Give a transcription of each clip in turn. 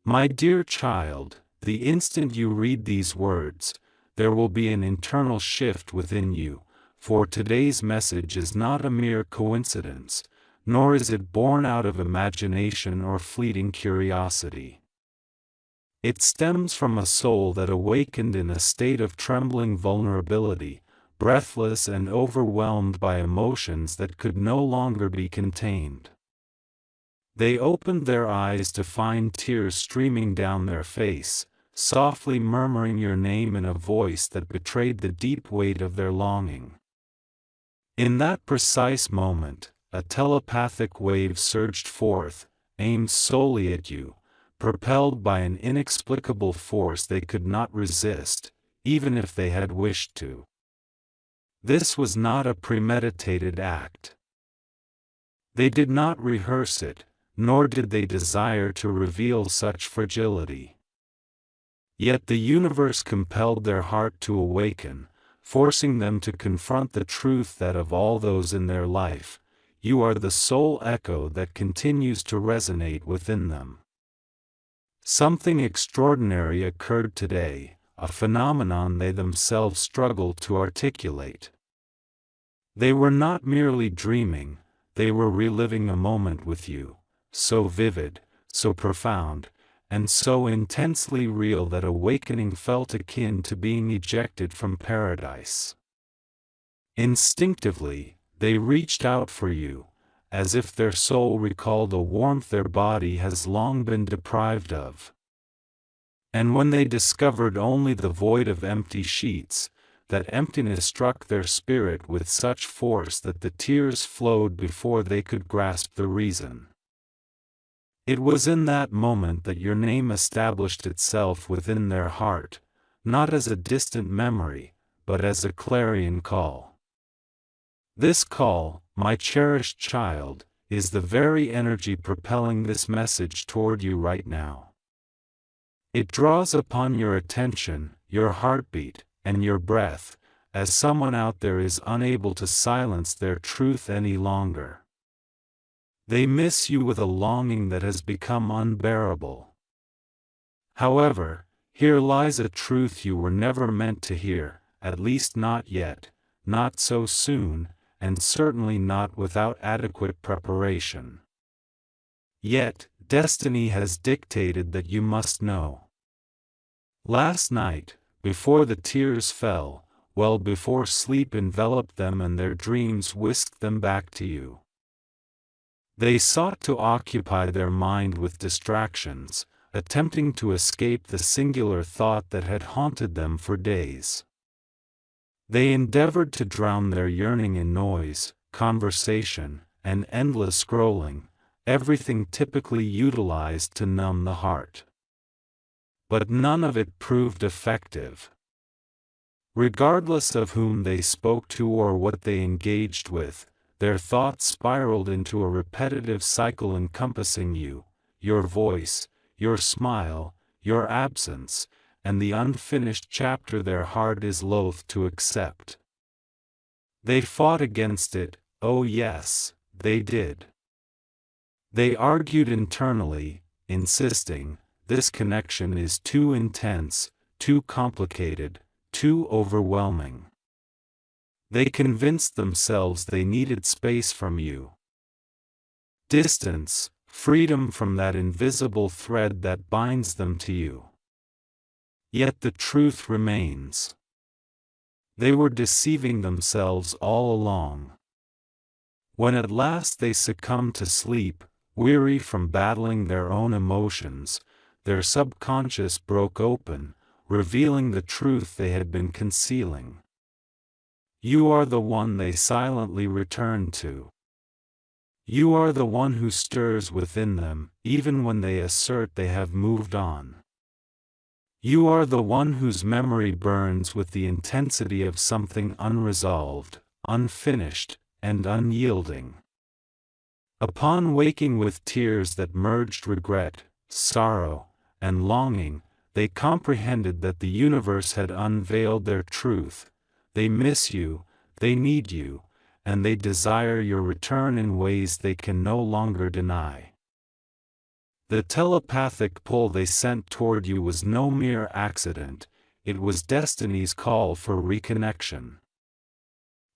My dear child, the instant you read these words, there will be an internal shift within you, for today's message is not a mere coincidence, nor is it born out of imagination or fleeting curiosity. It stems from a soul that awakened in a state of trembling vulnerability, breathless and overwhelmed by emotions that could no longer be contained. They opened their eyes to find tears streaming down their face, softly murmuring your name in a voice that betrayed the deep weight of their longing. In that precise moment, a telepathic wave surged forth, aimed solely at you, propelled by an inexplicable force they could not resist, even if they had wished to. This was not a premeditated act. They did not rehearse it, nor did they desire to reveal such fragility. Yet the universe compelled their heart to awaken, forcing them to confront the truth that of all those in their life, you are the sole echo that continues to resonate within them. Something extraordinary occurred today, a phenomenon they themselves struggled to articulate. They were not merely dreaming, they were reliving a moment with you, so vivid, so profound, and so intensely real that awakening felt akin to being ejected from paradise. Instinctively, they reached out for you, as if their soul recalled a warmth their body has long been deprived of. And when they discovered only the void of empty sheets, that emptiness struck their spirit with such force that the tears flowed before they could grasp the reason. It was in that moment that your name established itself within their heart, not as a distant memory, but as a clarion call. This call, my cherished child, is the very energy propelling this message toward you right now. It draws upon your attention, your heartbeat, and your breath, as someone out there is unable to silence their truth any longer. They miss you with a longing that has become unbearable. However, here lies a truth you were never meant to hear, at least not yet, not so soon, and certainly not without adequate preparation. Yet, destiny has dictated that you must know. Last night, before the tears fell, well before sleep enveloped them and their dreams whisked them back to you, they sought to occupy their mind with distractions, attempting to escape the singular thought that had haunted them for days. They endeavored to drown their yearning in noise, conversation, and endless scrolling, everything typically utilized to numb the heart. But none of it proved effective. Regardless of whom they spoke to or what they engaged with, their thoughts spiraled into a repetitive cycle encompassing you, your voice, your smile, your absence, and the unfinished chapter their heart is loath to accept. They fought against it, oh yes, they did. They argued internally, insisting, this connection is too intense, too complicated, too overwhelming. They convinced themselves they needed space from you. Distance, freedom from that invisible thread that binds them to you. Yet the truth remains. They were deceiving themselves all along. When at last they succumbed to sleep, weary from battling their own emotions, their subconscious broke open, revealing the truth they had been concealing. You are the one they silently return to. You are the one who stirs within them, even when they assert they have moved on. You are the one whose memory burns with the intensity of something unresolved, unfinished, and unyielding. Upon waking with tears that merged regret, sorrow, and longing, they comprehended that the universe had unveiled their truth. They miss you, they need you, and they desire your return in ways they can no longer deny. The telepathic pull they sent toward you was no mere accident, it was destiny's call for reconnection.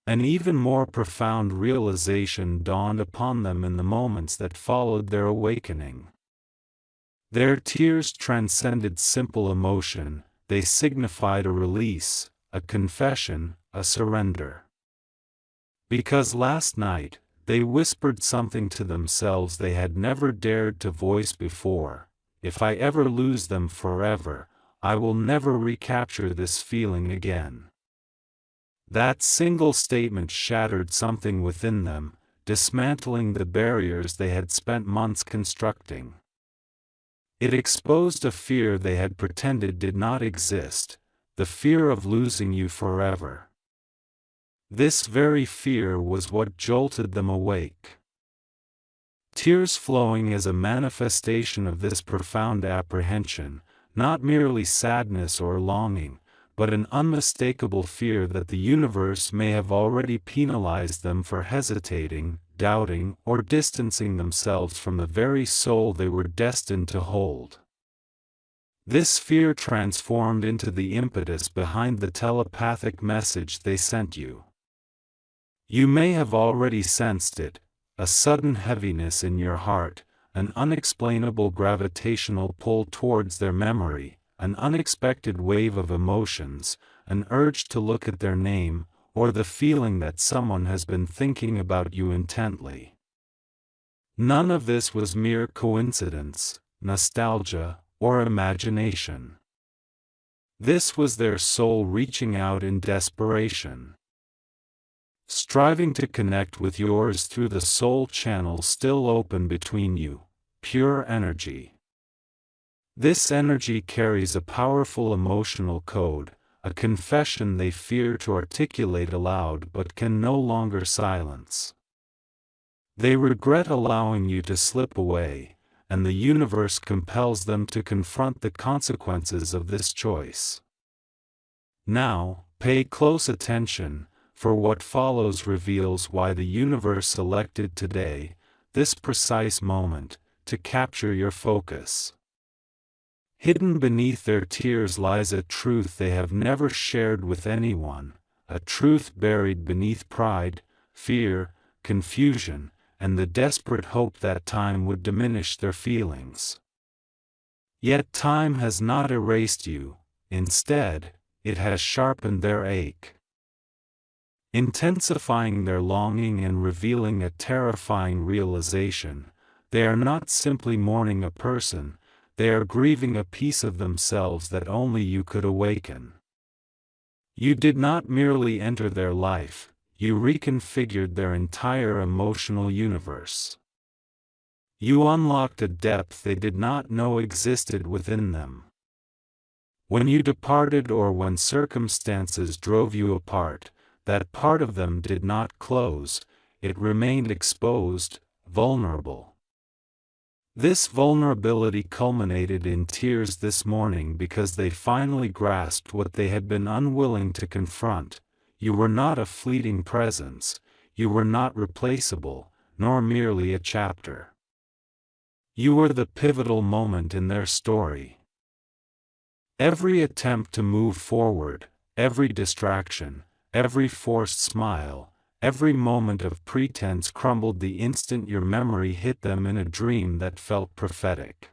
An even more profound realization dawned upon them in the moments that followed their awakening. Their tears transcended simple emotion, they signified a release, a confession, a surrender. Because last night, they whispered something to themselves they had never dared to voice before: if I ever lose them forever, I will never recapture this feeling again. That single statement shattered something within them, dismantling the barriers they had spent months constructing. It exposed a fear they had pretended did not exist, the fear of losing you forever. This very fear was what jolted them awake. Tears flowing as a manifestation of this profound apprehension, not merely sadness or longing, but an unmistakable fear that the universe may have already penalized them for hesitating, doubting, or distancing themselves from the very soul they were destined to hold. This fear transformed into the impetus behind the telepathic message they sent you. You may have already sensed it, a sudden heaviness in your heart, an unexplainable gravitational pull towards their memory, an unexpected wave of emotions, an urge to look at their name, or the feeling that someone has been thinking about you intently. None of this was mere coincidence, nostalgia, or imagination. This was their soul reaching out in desperation, striving to connect with yours through the soul channel still open between you, pure energy. This energy carries a powerful emotional code, a confession they fear to articulate aloud but can no longer silence. They regret allowing you to slip away, and the universe compels them to confront the consequences of this choice. Now, pay close attention, for what follows reveals why the universe selected today, this precise moment, to capture your focus. Hidden beneath their tears lies a truth they have never shared with anyone, a truth buried beneath pride, fear, confusion, and the desperate hope that time would diminish their feelings. Yet time has not erased you, instead, it has sharpened their ache, intensifying their longing and revealing a terrifying realization: they are not simply mourning a person, they are grieving a piece of themselves that only you could awaken. You did not merely enter their life, you reconfigured their entire emotional universe. You unlocked a depth they did not know existed within them. When you departed or when circumstances drove you apart, that part of them did not close, it remained exposed, vulnerable. This vulnerability culminated in tears this morning because they finally grasped what they had been unwilling to confront: you were not a fleeting presence, you were not replaceable, nor merely a chapter. You were the pivotal moment in their story. Every attempt to move forward, every distraction, every forced smile, every moment of pretense crumbled the instant your memory hit them in a dream that felt prophetic.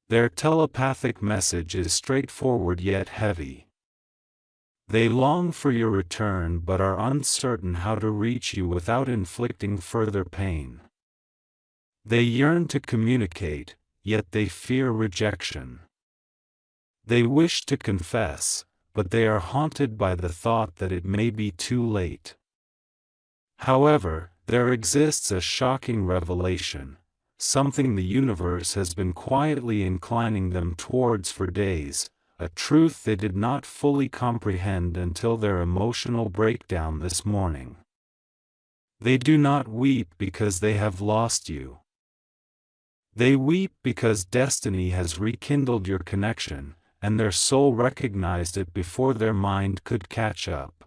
Their telepathic message is straightforward yet heavy. They long for your return but are uncertain how to reach you without inflicting further pain. They yearn to communicate, yet they fear rejection. They wish to confess, but they are haunted by the thought that it may be too late. However, there exists a shocking revelation, something the universe has been quietly inclining them towards for days, a truth they did not fully comprehend until their emotional breakdown this morning. They do not weep because they have lost you. They weep because destiny has rekindled your connection, and their soul recognized it before their mind could catch up.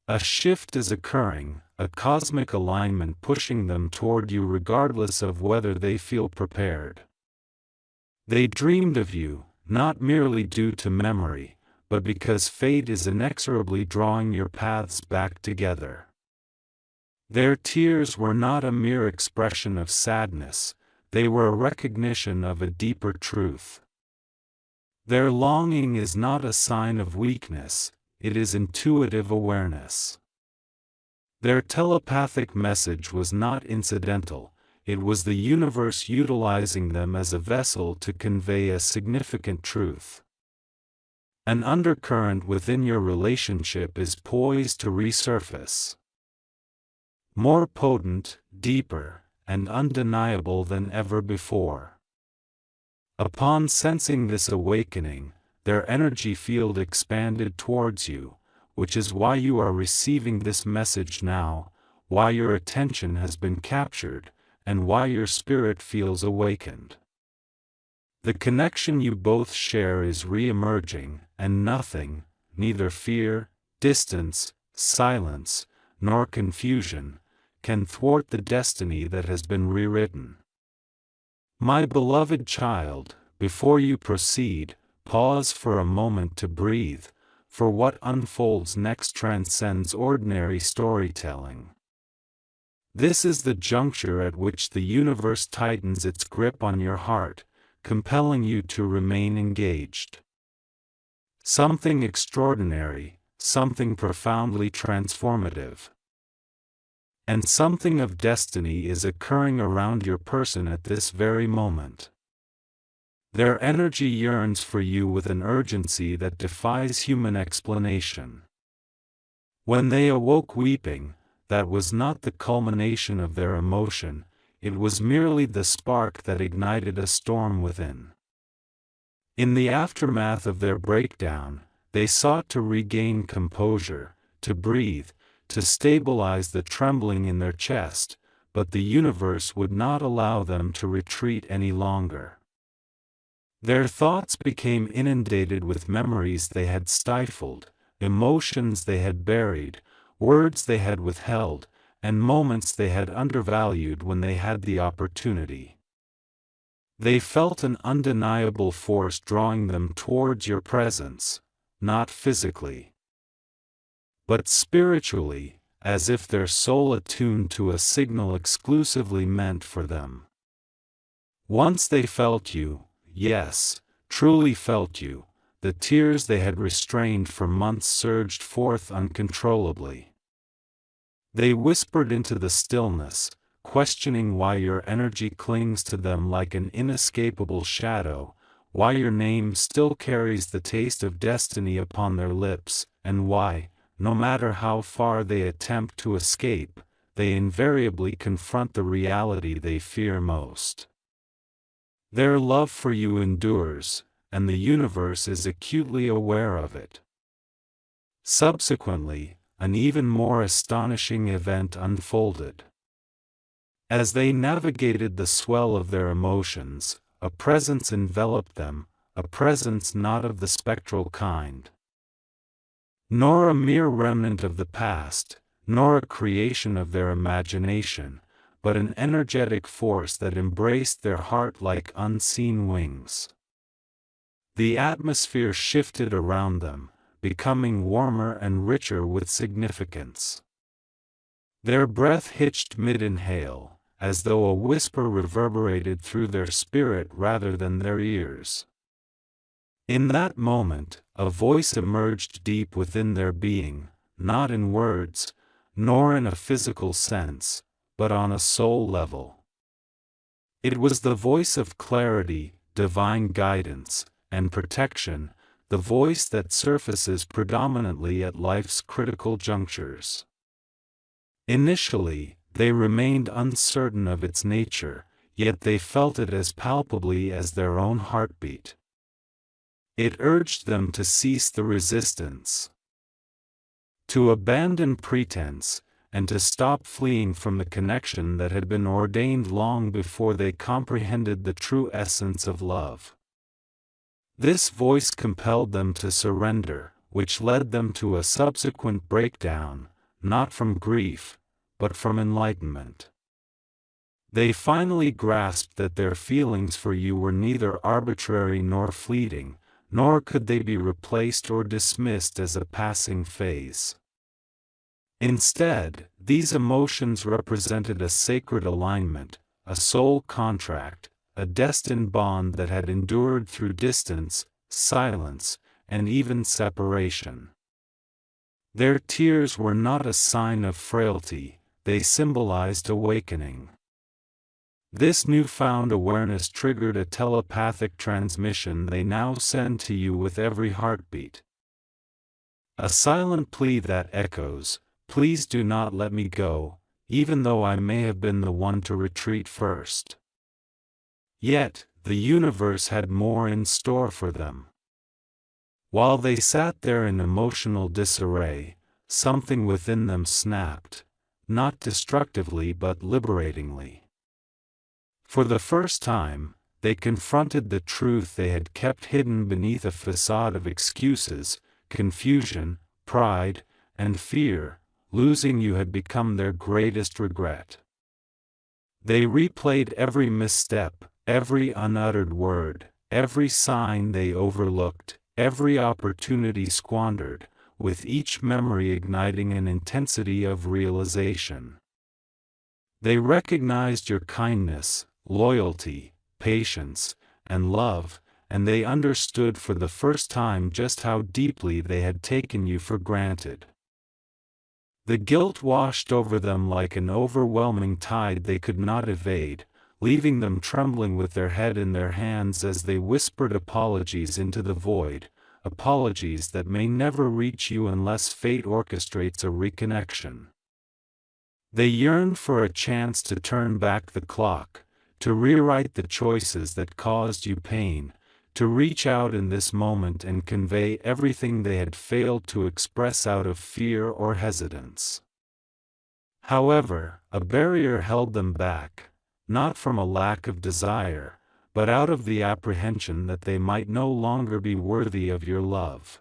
A shift is occurring, a cosmic alignment pushing them toward you regardless of whether they feel prepared. They dreamed of you, not merely due to memory, but because fate is inexorably drawing your paths back together. Their tears were not a mere expression of sadness, they were a recognition of a deeper truth. Their longing is not a sign of weakness, it is intuitive awareness. Their telepathic message was not incidental, it was the universe utilizing them as a vessel to convey a significant truth. An undercurrent within your relationship is poised to resurface. More potent, deeper, and undeniable than ever before. Upon sensing this awakening, their energy field expanded towards you, which is why you are receiving this message now, why your attention has been captured, and why your spirit feels awakened. The connection you both share is re-emerging, and nothing, neither fear, distance, silence, nor confusion, can thwart the destiny that has been rewritten. My beloved child, before you proceed, pause for a moment to breathe, for what unfolds next transcends ordinary storytelling. This is the juncture at which the universe tightens its grip on your heart, compelling you to remain engaged. Something extraordinary, something profoundly transformative. And something of destiny is occurring around your person at this very moment. Their energy yearns for you with an urgency that defies human explanation. When they awoke weeping, that was not the culmination of their emotion, it was merely the spark that ignited a storm within. In the aftermath of their breakdown, they sought to regain composure, to breathe, to stabilize the trembling in their chest, but the universe would not allow them to retreat any longer. Their thoughts became inundated with memories they had stifled, emotions they had buried, words they had withheld, and moments they had undervalued when they had the opportunity. They felt an undeniable force drawing them towards your presence, not physically, but spiritually, as if their soul attuned to a signal exclusively meant for them. Once they felt you, yes, truly felt you, the tears they had restrained for months surged forth uncontrollably. They whispered into the stillness, questioning why your energy clings to them like an inescapable shadow, why your name still carries the taste of destiny upon their lips, and why, no matter how far they attempt to escape, they invariably confront the reality they fear most. Their love for you endures, and the universe is acutely aware of it. Subsequently, an even more astonishing event unfolded. As they navigated the swell of their emotions, a presence enveloped them, a presence not of the spectral kind, nor a mere remnant of the past, nor a creation of their imagination, but an energetic force that embraced their heart like unseen wings. The atmosphere shifted around them, becoming warmer and richer with significance. Their breath hitched mid-inhale, as though a whisper reverberated through their spirit rather than their ears. In that moment, a voice emerged deep within their being, not in words, nor in a physical sense, but on a soul level. It was the voice of clarity, divine guidance, and protection, the voice that surfaces predominantly at life's critical junctures. Initially, they remained uncertain of its nature, yet they felt it as palpably as their own heartbeat. It urged them to cease the resistance, to abandon pretense, and to stop fleeing from the connection that had been ordained long before they comprehended the true essence of love. This voice compelled them to surrender, which led them to a subsequent breakdown, not from grief, but from enlightenment. They finally grasped that their feelings for you were neither arbitrary nor fleeting, nor could they be replaced or dismissed as a passing phase. Instead, these emotions represented a sacred alignment, a soul contract, a destined bond that had endured through distance, silence, and even separation. Their tears were not a sign of frailty, they symbolized awakening. This newfound awareness triggered a telepathic transmission they now send to you with every heartbeat. A silent plea that echoes, "Please do not let me go, even though I may have been the one to retreat first." Yet, the universe had more in store for them. While they sat there in emotional disarray, something within them snapped, not destructively but liberatingly. For the first time, they confronted the truth they had kept hidden beneath a facade of excuses, confusion, pride, and fear. Losing you had become their greatest regret. They replayed every misstep, every unuttered word, every sign they overlooked, every opportunity squandered, with each memory igniting an intensity of realization. They recognized your kindness, loyalty, patience, and love, and they understood for the first time just how deeply they had taken you for granted. The guilt washed over them like an overwhelming tide they could not evade, leaving them trembling with their head in their hands as they whispered apologies into the void, apologies that may never reach you unless fate orchestrates a reconnection. They yearned for a chance to turn back the clock, to rewrite the choices that caused you pain, to reach out in this moment and convey everything they had failed to express out of fear or hesitance. However, a barrier held them back, not from a lack of desire, but out of the apprehension that they might no longer be worthy of your love.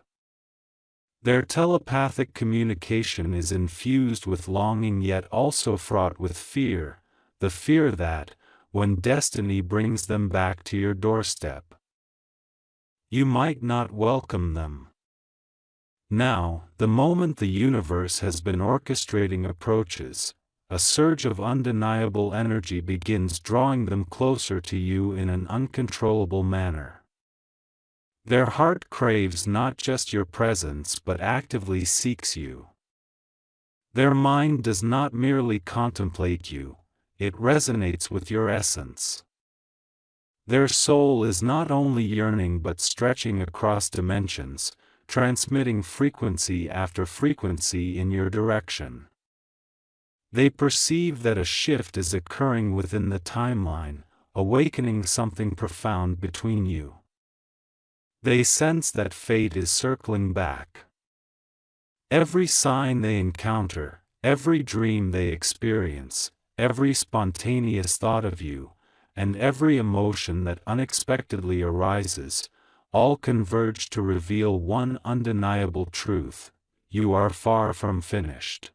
Their telepathic communication is infused with longing yet also fraught with fear, the fear that, when destiny brings them back to your doorstep, you might not welcome them. Now, the moment the universe has been orchestrating approaches, a surge of undeniable energy begins drawing them closer to you in an uncontrollable manner. Their heart craves not just your presence but actively seeks you. Their mind does not merely contemplate you, it resonates with your essence. Their soul is not only yearning but stretching across dimensions, transmitting frequency after frequency in your direction. They perceive that a shift is occurring within the timeline, awakening something profound between you. They sense that fate is circling back. Every sign they encounter, every dream they experience, every spontaneous thought of you, and every emotion that unexpectedly arises, all converge to reveal one undeniable truth: you are far from finished.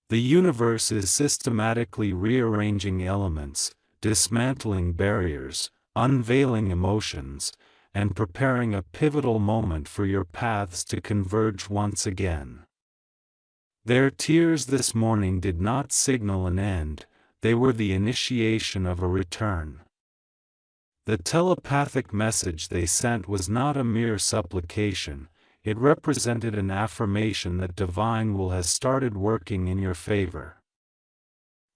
The universe is systematically rearranging elements, dismantling barriers, unveiling emotions, and preparing a pivotal moment for your paths to converge once again. Their tears this morning did not signal an end, they were the initiation of a return. The telepathic message they sent was not a mere supplication, it represented an affirmation that divine will has started working in your favor.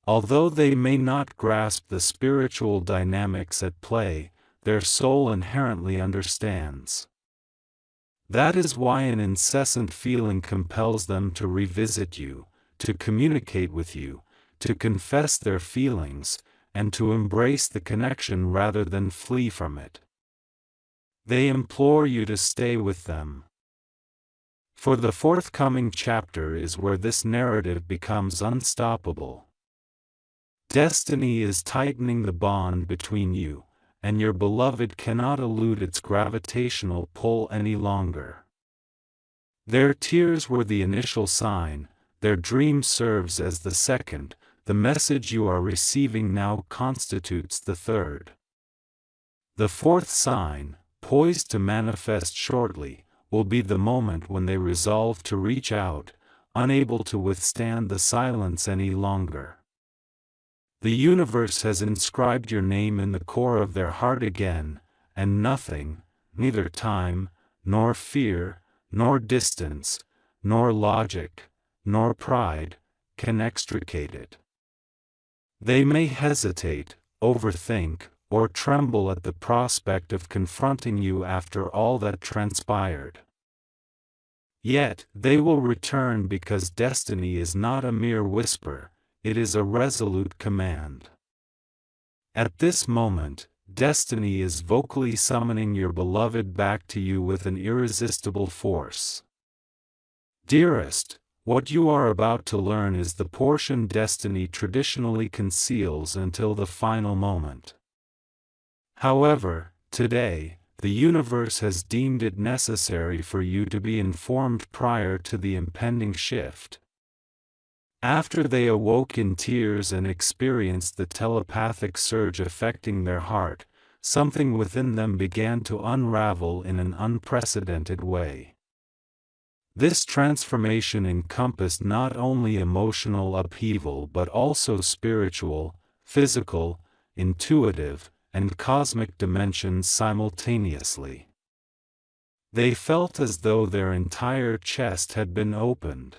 Although they may not grasp the spiritual dynamics at play, their soul inherently understands. That is why an incessant feeling compels them to revisit you, to communicate with you, to confess their feelings, and to embrace the connection rather than flee from it. They implore you to stay with them. For the forthcoming chapter is where this narrative becomes unstoppable. Destiny is tightening the bond between you, and your beloved cannot elude its gravitational pull any longer. Their tears were the initial sign, their dream serves as the second, the message you are receiving now constitutes the third. The fourth sign, poised to manifest shortly, will be the moment when they resolve to reach out, unable to withstand the silence any longer. The universe has inscribed your name in the core of their heart again, and nothing, neither time, nor fear, nor distance, nor logic, nor pride, can extricate it. They may hesitate, overthink, or tremble at the prospect of confronting you after all that transpired. Yet, they will return because destiny is not a mere whisper, it is a resolute command. At this moment, destiny is vocally summoning your beloved back to you with an irresistible force. Dearest, what you are about to learn is the portion destiny traditionally conceals until the final moment. However, today, the universe has deemed it necessary for you to be informed prior to the impending shift. After they awoke in tears and experienced the telepathic surge affecting their heart, something within them began to unravel in an unprecedented way. This transformation encompassed not only emotional upheaval but also spiritual, physical, intuitive, and cosmic dimensions simultaneously. They felt as though their entire chest had been opened.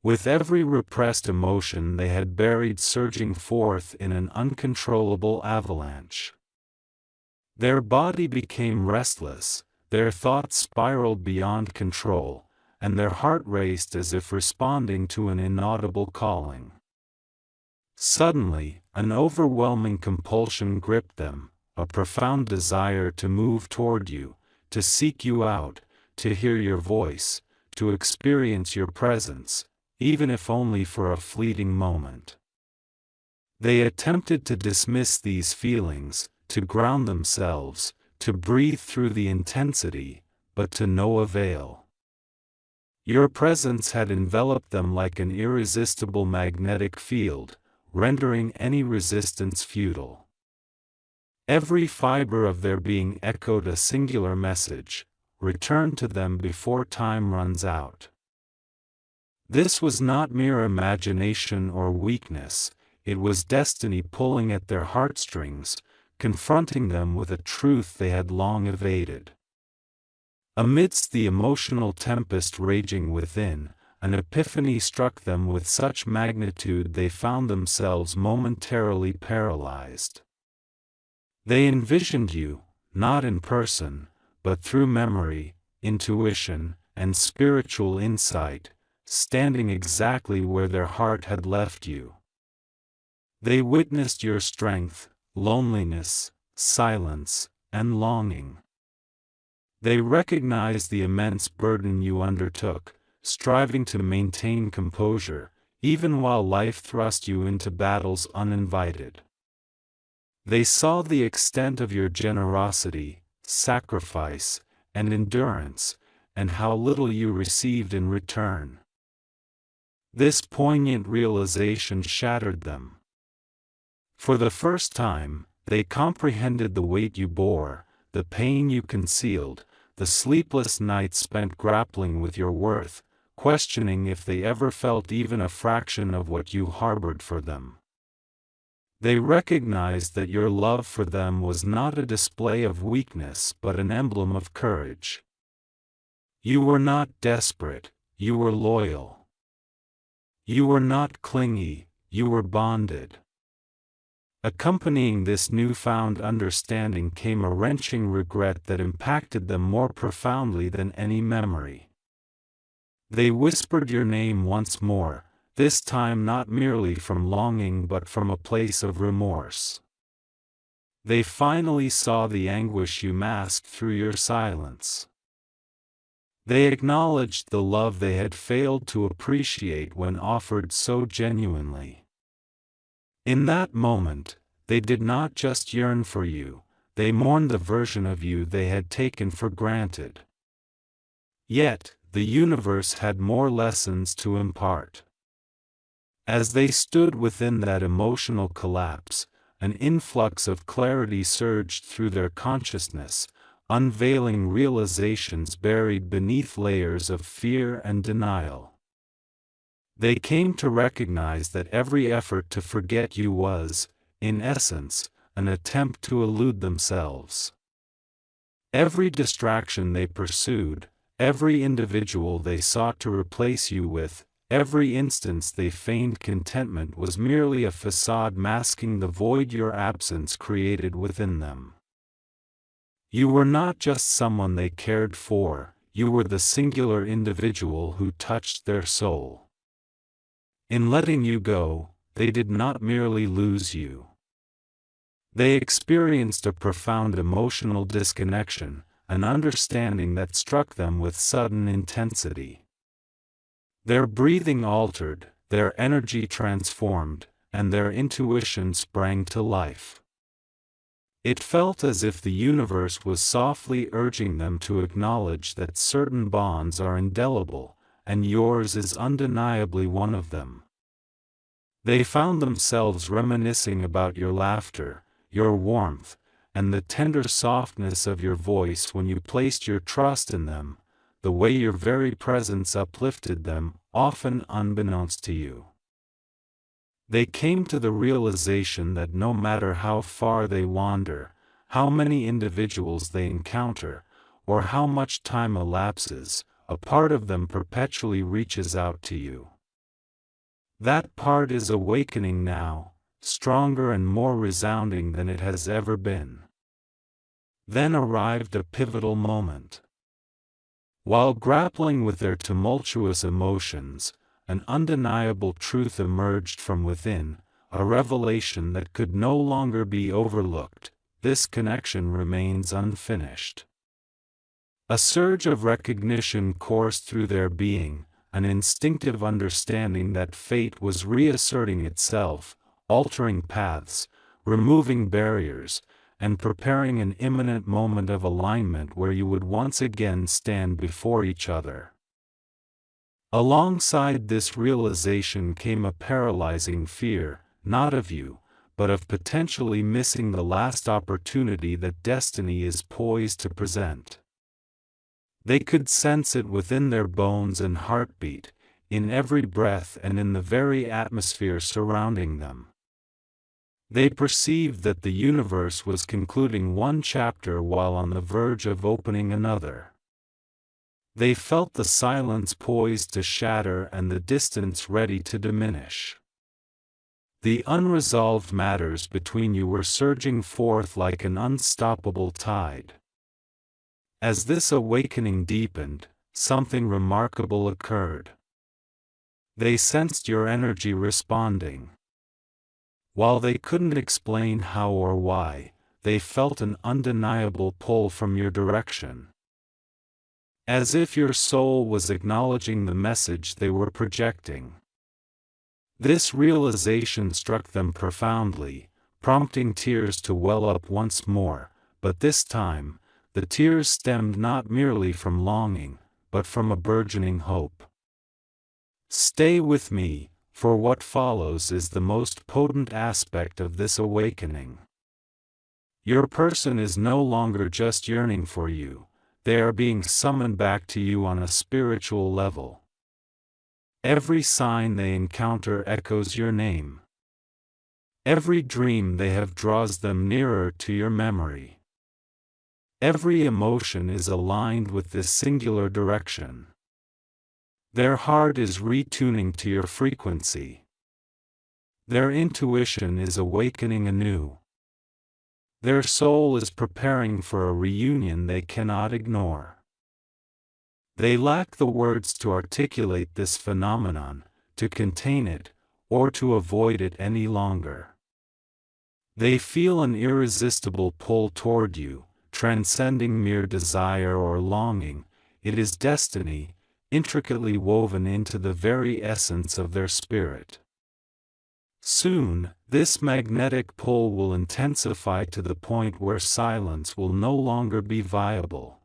With every repressed emotion they had buried surging forth in an uncontrollable avalanche. Their body became restless, their thoughts spiraled beyond control, and their heart raced as if responding to an inaudible calling. Suddenly, an overwhelming compulsion gripped them, a profound desire to move toward you, to seek you out, to hear your voice, to experience your presence, even if only for a fleeting moment. They attempted to dismiss these feelings, to ground themselves, to breathe through the intensity, but to no avail. Your presence had enveloped them like an irresistible magnetic field, rendering any resistance futile. Every fiber of their being echoed a singular message: return to them before time runs out. This was not mere imagination or weakness, it was destiny pulling at their heartstrings, confronting them with a truth they had long evaded. Amidst the emotional tempest raging within, an epiphany struck them with such magnitude they found themselves momentarily paralyzed. They envisioned you, not in person, but through memory, intuition, and spiritual insight, standing exactly where their heart had left you. They witnessed your strength, loneliness, silence, and longing. They recognized the immense burden you undertook, striving to maintain composure, even while life thrust you into battles uninvited. They saw the extent of your generosity, sacrifice, and endurance, and how little you received in return. This poignant realization shattered them. For the first time, they comprehended the weight you bore, the pain you concealed, the sleepless nights spent grappling with your worth, questioning if they ever felt even a fraction of what you harbored for them. They recognized that your love for them was not a display of weakness but an emblem of courage. You were not desperate, you were loyal. You were not clingy, you were bonded. Accompanying this newfound understanding came a wrenching regret that impacted them more profoundly than any memory. They whispered your name once more, this time not merely from longing but from a place of remorse. They finally saw the anguish you masked through your silence. They acknowledged the love they had failed to appreciate when offered so genuinely. In that moment, they did not just yearn for you, they mourned the version of you they had taken for granted. Yet, the universe had more lessons to impart. As they stood within that emotional collapse, an influx of clarity surged through their consciousness, unveiling realizations buried beneath layers of fear and denial. They came to recognize that every effort to forget you was, in essence, an attempt to elude themselves. Every distraction they pursued, every individual they sought to replace you with, every instance they feigned contentment was merely a facade masking the void your absence created within them. You were not just someone they cared for, you were the singular individual who touched their soul. In letting you go, they did not merely lose you. They experienced a profound emotional disconnection, an understanding that struck them with sudden intensity. Their breathing altered, their energy transformed, and their intuition sprang to life. It felt as if the universe was softly urging them to acknowledge that certain bonds are indelible, and yours is undeniably one of them. They found themselves reminiscing about your laughter, your warmth, and the tender softness of your voice when you placed your trust in them, the way your very presence uplifted them, often unbeknownst to you. They came to the realization that no matter how far they wander, how many individuals they encounter, or how much time elapses, a part of them perpetually reaches out to you. That part is awakening now, stronger and more resounding than it has ever been. Then arrived a pivotal moment. While grappling with their tumultuous emotions, an undeniable truth emerged from within, a revelation that could no longer be overlooked: this connection remains unfinished. A surge of recognition coursed through their being, an instinctive understanding that fate was reasserting itself, altering paths, removing barriers, and preparing an imminent moment of alignment where you would once again stand before each other. Alongside this realization came a paralyzing fear, not of you, but of potentially missing the last opportunity that destiny is poised to present. They could sense it within their bones and heartbeat, in every breath and in the very atmosphere surrounding them. They perceived that the universe was concluding one chapter while on the verge of opening another. They felt the silence poised to shatter and the distance ready to diminish. The unresolved matters between you were surging forth like an unstoppable tide. As this awakening deepened, something remarkable occurred. They sensed your energy responding. While they couldn't explain how or why, they felt an undeniable pull from your direction. As if your soul was acknowledging the message they were projecting. This realization struck them profoundly, prompting tears to well up once more, but this time, the tears stemmed not merely from longing, but from a burgeoning hope. Stay with me, for what follows is the most potent aspect of this awakening. Your person is no longer just yearning for you, they are being summoned back to you on a spiritual level. Every sign they encounter echoes your name. Every dream they have draws them nearer to your memory. Every emotion is aligned with this singular direction. Their heart is retuning to your frequency. Their intuition is awakening anew. Their soul is preparing for a reunion they cannot ignore. They lack the words to articulate this phenomenon, to contain it, or to avoid it any longer. They feel an irresistible pull toward you, transcending mere desire or longing. It is destiny, intricately woven into the very essence of their spirit. Soon, this magnetic pull will intensify to the point where silence will no longer be viable.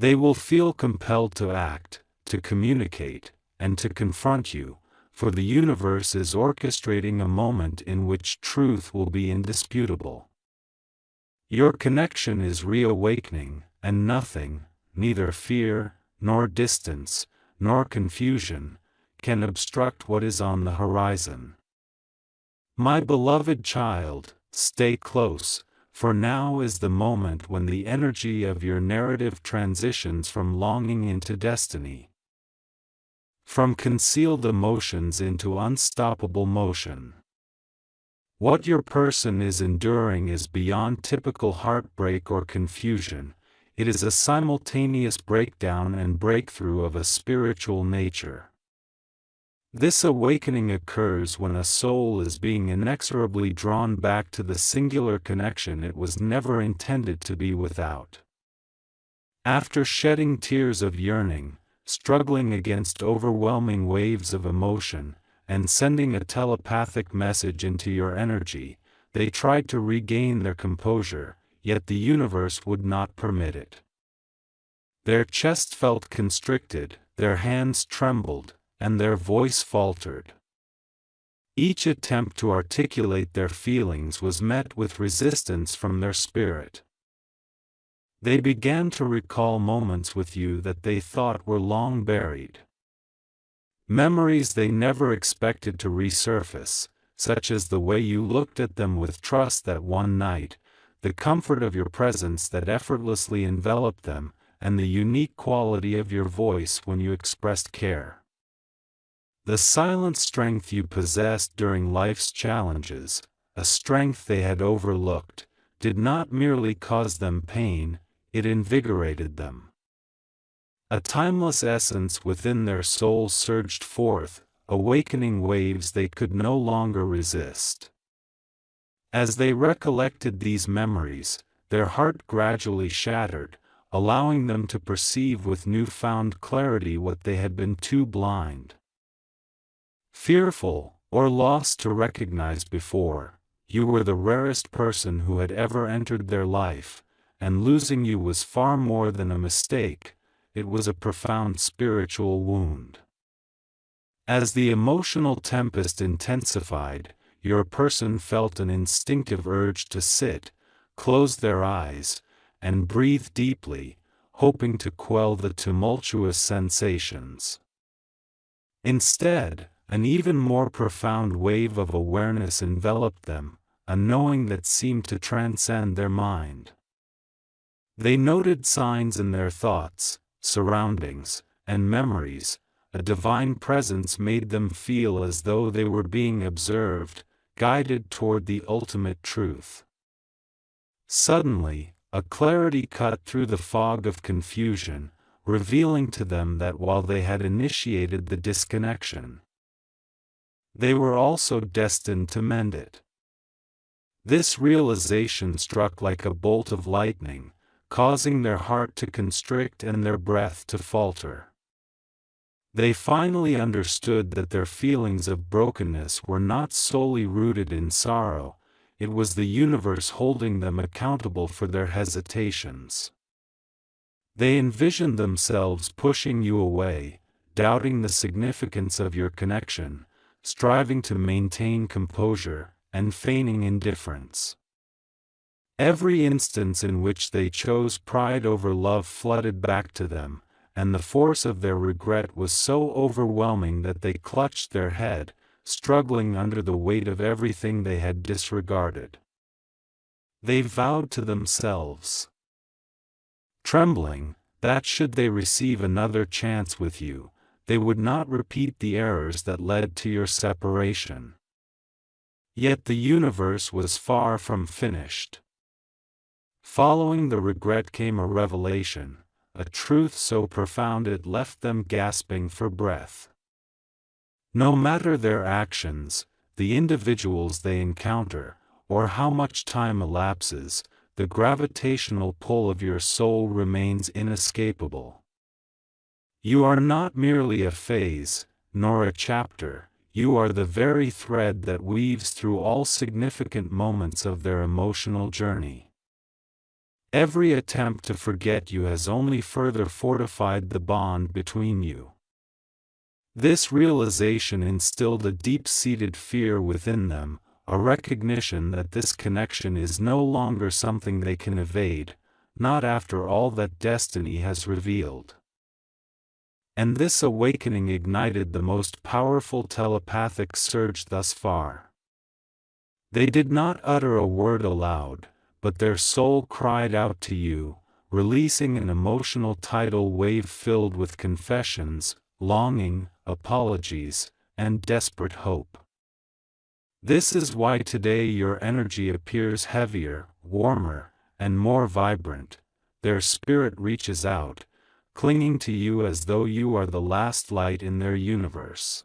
They will feel compelled to act, to communicate, and to confront you, for the universe is orchestrating a moment in which truth will be indisputable. Your connection is reawakening, and nothing, neither fear, nor distance, nor confusion, can obstruct what is on the horizon. My beloved child, stay close, for now is the moment when the energy of your narrative transitions from longing into destiny. From concealed emotions into unstoppable motion. What your person is enduring is beyond typical heartbreak or confusion, it is a simultaneous breakdown and breakthrough of a spiritual nature. This awakening occurs when a soul is being inexorably drawn back to the singular connection it was never intended to be without. After shedding tears of yearning, struggling against overwhelming waves of emotion, and sending a telepathic message into your energy, they tried to regain their composure, yet the universe would not permit it. Their chest felt constricted, their hands trembled, and their voice faltered. Each attempt to articulate their feelings was met with resistance from their spirit. They began to recall moments with you that they thought were long buried. Memories they never expected to resurface, such as the way you looked at them with trust that one night, the comfort of your presence that effortlessly enveloped them, and the unique quality of your voice when you expressed care. The silent strength you possessed during life's challenges, a strength they had overlooked, did not merely cause them pain, it invigorated them. A timeless essence within their souls surged forth, awakening waves they could no longer resist. As they recollected these memories, their heart gradually shattered, allowing them to perceive with newfound clarity what they had been too blind, fearful, or lost to recognize before. You were the rarest person who had ever entered their life, and losing you was far more than a mistake, it was a profound spiritual wound. As the emotional tempest intensified, your person felt an instinctive urge to sit, close their eyes, and breathe deeply, hoping to quell the tumultuous sensations. Instead, an even more profound wave of awareness enveloped them, a knowing that seemed to transcend their mind. They noted signs in their thoughts, surroundings, and memories. A divine presence made them feel as though they were being observed, guided toward the ultimate truth. Suddenly, a clarity cut through the fog of confusion, revealing to them that while they had initiated the disconnection, they were also destined to mend it. This realization struck like a bolt of lightning, causing their heart to constrict and their breath to falter. They finally understood that their feelings of brokenness were not solely rooted in sorrow, it was the universe holding them accountable for their hesitations. They envisioned themselves pushing you away, doubting the significance of your connection, striving to maintain composure, and feigning indifference. Every instance in which they chose pride over love flooded back to them, and the force of their regret was so overwhelming that they clutched their head, struggling under the weight of everything they had disregarded. They vowed to themselves, trembling, that should they receive another chance with you, they would not repeat the errors that led to your separation. Yet the universe was far from finished. Following the regret came a revelation, a truth so profound it left them gasping for breath. No matter their actions, the individuals they encounter, or how much time elapses, the gravitational pull of your soul remains inescapable. You are not merely a phase, nor a chapter, you are the very thread that weaves through all significant moments of their emotional journey. Every attempt to forget you has only further fortified the bond between you. This realization instilled a deep-seated fear within them, a recognition that this connection is no longer something they can evade, not after all that destiny has revealed. And this awakening ignited the most powerful telepathic surge thus far. They did not utter a word aloud, but their soul cried out to you, releasing an emotional tidal wave filled with confessions, longing, apologies, and desperate hope. This is why today your energy appears heavier, warmer, and more vibrant. Their spirit reaches out, clinging to you as though you are the last light in their universe.